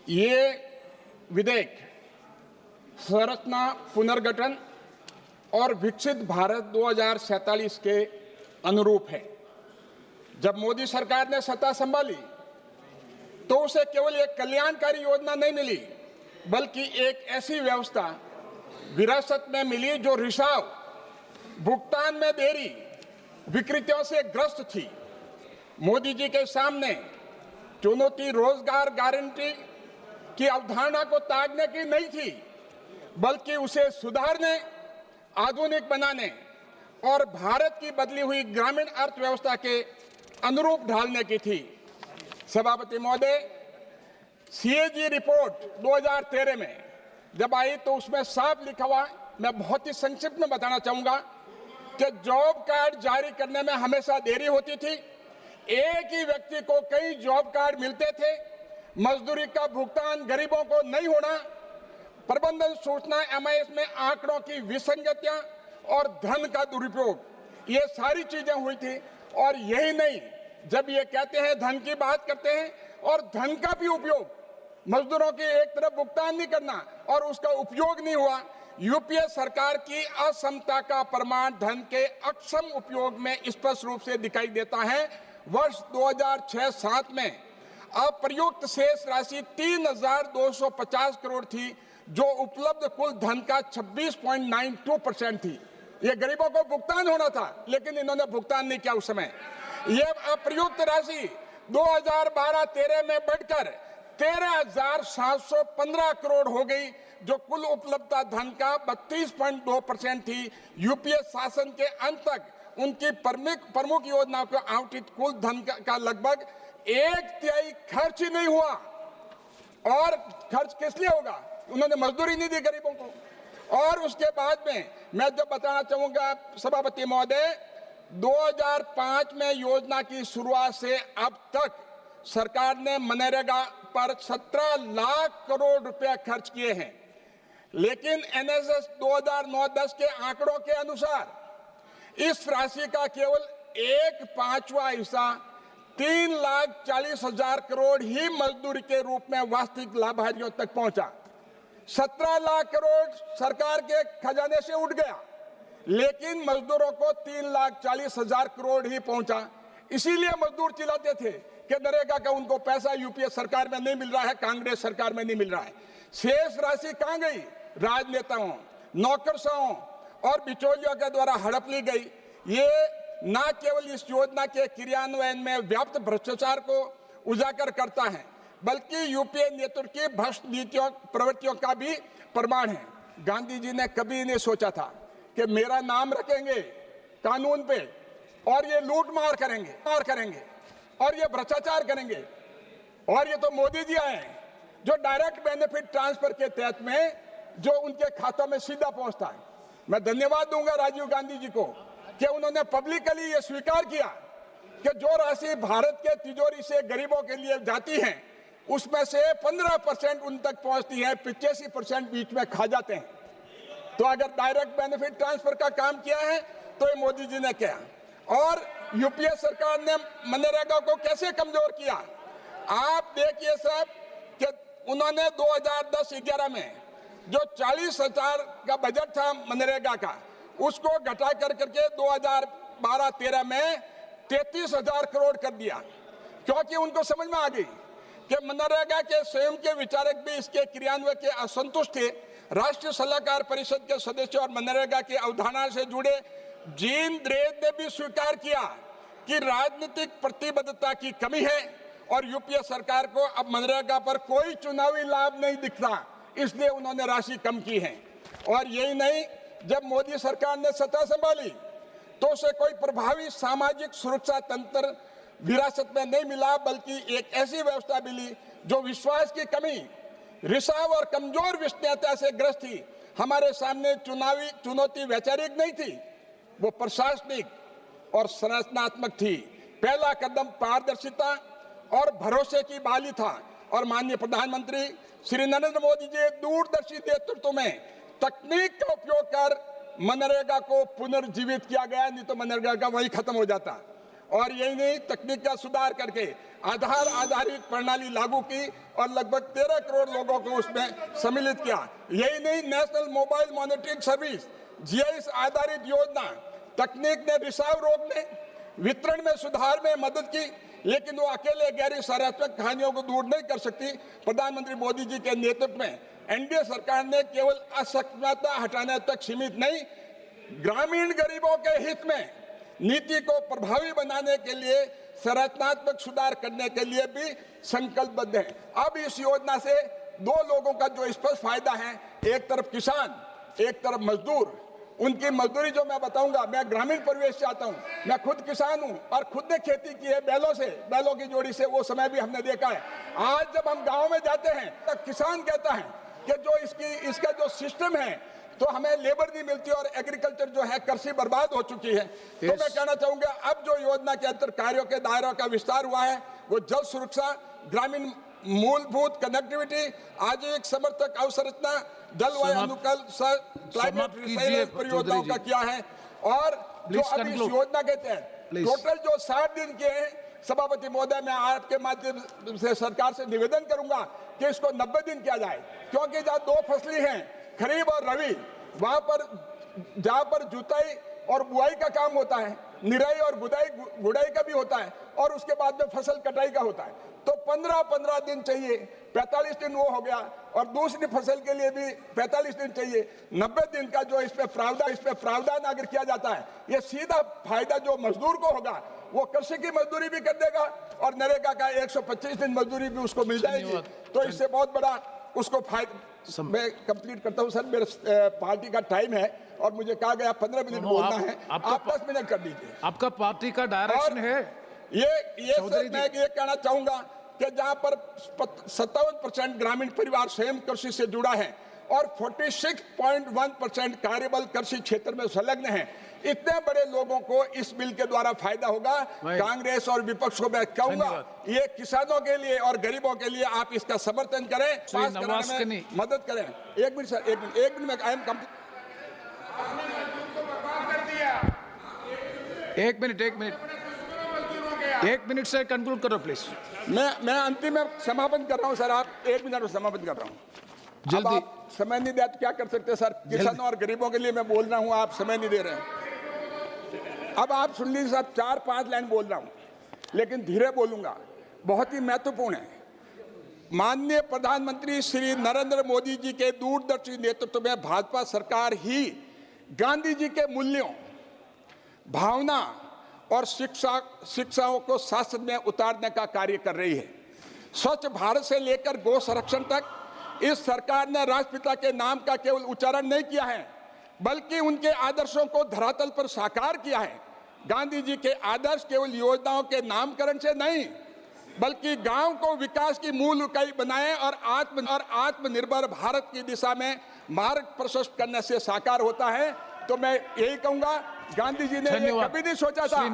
ये विधेयक संरचना पुनर्गठन और विकसित भारत 2047 के अनुरूप है। जब मोदी सरकार ने सत्ता संभाली तो उसे केवल एक कल्याणकारी योजना नहीं मिली, बल्कि एक ऐसी व्यवस्था विरासत में मिली जो रिसाव, भुगतान में देरी, विकृतियों से ग्रस्त थी। मोदी जी के सामने चुनौती रोजगार गारंटी की अवधारणा को त्यागने की नहीं थी, बल्कि उसे सुधारने, आधुनिक बनाने और भारत की बदली हुई ग्रामीण अर्थव्यवस्था के अनुरूप ढालने की थी। सभापति महोदय, सीएजी रिपोर्ट 2013 में जब आई तो उसमें साफ लिखा हुआ, मैं बहुत ही संक्षिप्त में बताना चाहूंगा कि जॉब कार्ड जारी करने में हमेशा देरी होती थी। एक ही व्यक्ति को कई जॉब कार्ड मिलते थे, मजदूरी का भुगतान गरीबों को नहीं होना, प्रबंधन सूचना एमआईएस में आंकड़ों की विसंगतियां और धन का दुरुपयोग, ये सारी चीजें हुई थी। और यही नहीं, जब ये कहते हैं धन की बात करते हैं और धन का भी उपयोग, मजदूरों के एक तरफ भुगतान नहीं करना और उसका उपयोग नहीं हुआ। यूपीए सरकार की असमता का प्रमाण धन के अक्षम उपयोग में स्पष्ट रूप से दिखाई देता है। वर्ष 2006-07 में अप्रयुक्त शेष राशि 3,250 करोड़ थी, जो उपलब्ध कुल धन का 26.92% थी। ये गरीबों को भुगतान होना था, लेकिन इन्होंने भुगतान नहीं किया उस समय। ये अप्रयुक्त राशि 2012-13 में बढ़कर 13,715 करोड़ हो गई, जो कुल उपलब्धता धन का 32.2% थी। यूपीए शासन के अंत तक उनकी प्रमुख योजनाओं को आवंटित कुल धन का लगभग 1/3 खर्च ही नहीं हुआ। और खर्च किस लिए होगा? उन्होंने मजदूरी नहीं दी गरीबों को। और उसके बाद में मैं जब बताना चाहूंगा सभापति महोदय, 2005 में योजना की शुरुआत से अब तक सरकार ने मनरेगा पर 17 लाख करोड़ रुपए खर्च किए हैं, लेकिन एनएसएस 2009-10 के आंकड़ों के अनुसार इस राशि का केवल 1/5वां हिस्सा 3,40,000 करोड़ ही मजदूरी के रूप में वास्तविक लाभार्थियों तक पहुंचा। 17 लाख करोड़ सरकार के खजाने से उठ गया, लेकिन मजदूरों को 3,40,000 करोड़ ही पहुंचा। इसीलिए मजदूर चिल्लाते थे कि नरेगा का उनको पैसा यूपीए सरकार में नहीं मिल रहा है, कांग्रेस सरकार में नहीं मिल रहा है। शेष राशि कहां गई? राजनेताओं, नौकरशाहों और बिचौलियों के द्वारा हड़प ली गई। ये न केवल इस योजना के क्रियान्वयन में व्याप्त भ्रष्टाचार को उजागर करता है, बल्कि यूपीए नेतृत्व की भ्रष्ट नीतियों प्रवृत्तियों का भी प्रमाण है। गांधी जी ने कभी नहीं सोचा था कि मेरा नाम रखेंगे कानून पे और ये लूट मार करेंगे और ये भ्रष्टाचार करेंगे। और ये तो मोदी जी आए हैं जो डायरेक्ट बेनिफिट ट्रांसफर के तहत में जो उनके खातों में सीधा पहुंचता है। मैं धन्यवाद दूंगा राजीव गांधी जी को कि उन्होंने पब्लिकली ये स्वीकार किया कि जो राशि भारत के तिजोरी से गरीबों के लिए जाती है, उसमें से 15% उन तक पहुंचती है, 85% बीच में खा जाते हैं। तो अगर डायरेक्ट बेनिफिट ट्रांसफर का काम किया है तो ये मोदी जी ने किया। और यूपीए सरकार ने मनरेगा को कैसे कमजोर किया? आप देखिए साहब कि उन्होंने 2010-11 में जो 40,000 का बजट था मनरेगा का, उसको घटा करके 2012-13 में 33,000 करोड़ कर दिया, क्योंकि उनको समझ में आ गई कि मनरेगा के स्वयं के विचारक भी इसके क्रियान्वयन के असंतुष्ट थे। राष्ट्रीय सलाहकार परिषद के सदस्य और मनरेगा की अवधारणा से जुड़े जीन द्रेद ने भी स्वीकार किया कि राजनीतिक प्रतिबद्धता की कमी है और यूपीए सरकार को अब मनरेगा पर कोई चुनावी लाभ नहीं दिखता, इसलिए उन्होंने राशि कम की है। और यही नहीं, जब मोदी सरकार ने सत्ता संभाली तो उसे कोई प्रभावी सामाजिक सुरक्षा तंत्र विरासत में नहीं मिला, बल्कि एक ऐसी व्यवस्था मिली जो विश्वास की कमी, रिसाव और कमजोर विश्वसनीयता से ग्रस्त थी। हमारे सामने चुनावी चुनौती वैचारिक नहीं थी, वो प्रशासनिक और संरचनात्मक थी। पहला कदम पारदर्शिता और भरोसे की बहाली था और माननीय प्रधानमंत्री श्री नरेंद्र मोदी जी दूरदर्शी नेतृत्व में तकनीक का उपयोग कर मनरेगा को पुनर्जीवित किया गया, नहीं तो मनरेगा वही खत्म हो जाता। और यही नहीं, तकनीक का सुधार करके आधार आधारित प्रणाली लागू की और लगभग 13 करोड़ लोगों को उसमें सम्मिलित किया। यही नहीं, national mobile monitoring service GIS आधारित योजना, तकनीक ने रिसाव रोकने, वितरण में सुधार में मदद की, लेकिन वो अकेले गहरी सकारात्मक कहानियों को दूर नहीं कर सकती। प्रधानमंत्री मोदी जी के नेतृत्व में एनडीए सरकार ने केवल असक्षमता हटाने तक सीमित नहीं, ग्रामीण गरीबों के हित में नीति को प्रभावी बनाने के लिए संरचनात्मक सुधार करने के लिए भी संकल्पबद्ध है। अब इस योजना से दो लोगों का जो स्पष्ट फायदा है, एक तरफ किसान, एक तरफ मजदूर। उनकी मजदूरी जो मैं बताऊंगा, मैं ग्रामीण परिवेश से आता हूं, मैं खुद किसान हूं और खुद ने खेती की है बैलों से, बैलों की जोड़ी से, वो समय भी हमने देखा है। आज जब हम गाँव में जाते हैं तो किसान कहता है कि जो इसका जो सिस्टम है तो हमें लेबर नहीं मिलती और एग्रीकल्चर जो है कृषि बर्बाद हो चुकी है। तो मैं कहना चाहूंगा, अब जो योजना के अंतर्गत कार्यों के दायरा का विस्तार हुआ है वो जल सुरक्षा, ग्रामीण मूलभूत कनेक्टिविटी, आजीविक समर्थक अवसंरचना, जलवायु अनुकूल क्लाइमेट रिसाइलेंस परियोजनाओं का किया है। और जो अभी इस योजना के तहत टोटल जो 60 दिन के हैं, सभापति महोदय, मैं आपके माध्यम से सरकार से निवेदन करूंगा कि इसको 90 दिन किया जाए, क्योंकि जहाँ दो फसली हैं, खरीफ और रबी, वहां पर जहां पर जुताई और बुआई का काम होता है, निराई और गुड़ाई का भी होता है, और उसके बाद में फसल कटाई का होता है, तो 15-15 दिन चाहिए। 45 दिन वो हो गया, और दूसरी फसल के लिए भी 45 दिन चाहिए। 90 दिन का जो इस पे प्रावधान अगर किया जाता है, ये सीधा फायदा जो मजदूर को होगा, वो कृषि की मजदूरी भी कर देगा और नरेगा का 125 दिन मजदूरी भी उसको मिल जाएगी। तो इससे बहुत बड़ा उसको फायदा। मैं कंप्लीट करता हूं सर, मेरे पार्टी का टाइम है और मुझे कहा गया 15 मिनट बोलना है, आप 10 मिनट कर दीजिए। आपका पार्टी का डायरेक्शन है। ये सर, मैं ये कहना चाहूंगा कि जहां पर 57% ग्रामीण परिवार स्वयं कृषि से जुड़ा है और 46.1% कार्यबल कृषि क्षेत्र में संलग्न है, इतने बड़े लोगों को इस बिल के द्वारा फायदा होगा। कांग्रेस और विपक्ष को मैं कहूंगा, ये किसानों के लिए और गरीबों के लिए आप इसका समर्थन करें, पास कराने में मदद करें। एक मिनट सर, एक मिनट में आई एम कंप्लीट। एक मिनट से कंक्लूड करो प्लीज। मैं अंतिम में समापन कर रहा हूं सर, आप 1 मिनट में समापन कर रहा हूं। जल्दी। आप समय नहीं दिया तो क्या कर सकते सर, किसानों और गरीबों के लिए मैं बोल रहा हूं, आप समय नहीं दे रहे हैं। अब आप सुन लीजिए साहब, 4-5 लाइन बोल रहा हूं, लेकिन धीरे बोलूंगा, बहुत ही महत्वपूर्ण है। माननीय प्रधानमंत्री श्री नरेंद्र मोदी जी के दूरदर्शी नेतृत्व में भाजपा सरकार ही गांधी जी के मूल्यों, भावना और शिक्षाओं को शासन में उतारने का कार्य कर रही है। स्वच्छ भारत से लेकर गौ संरक्षण तक इस सरकार ने राष्ट्रपिता के नाम का केवल उच्चारण नहीं किया है, बल्कि उनके आदर्शों को धरातल पर साकार किया है। गांधी जी के आदर्श केवल योजनाओं के नामकरण से नहीं, बल्कि गांव को विकास की मूल इकाई बनाए और आत्मनिर्भर भारत की दिशा में मार्ग प्रशस्त करने से साकार होता है। तो मैं यही कहूंगा, गांधी जी ने ये कभी नहीं सोचा था कि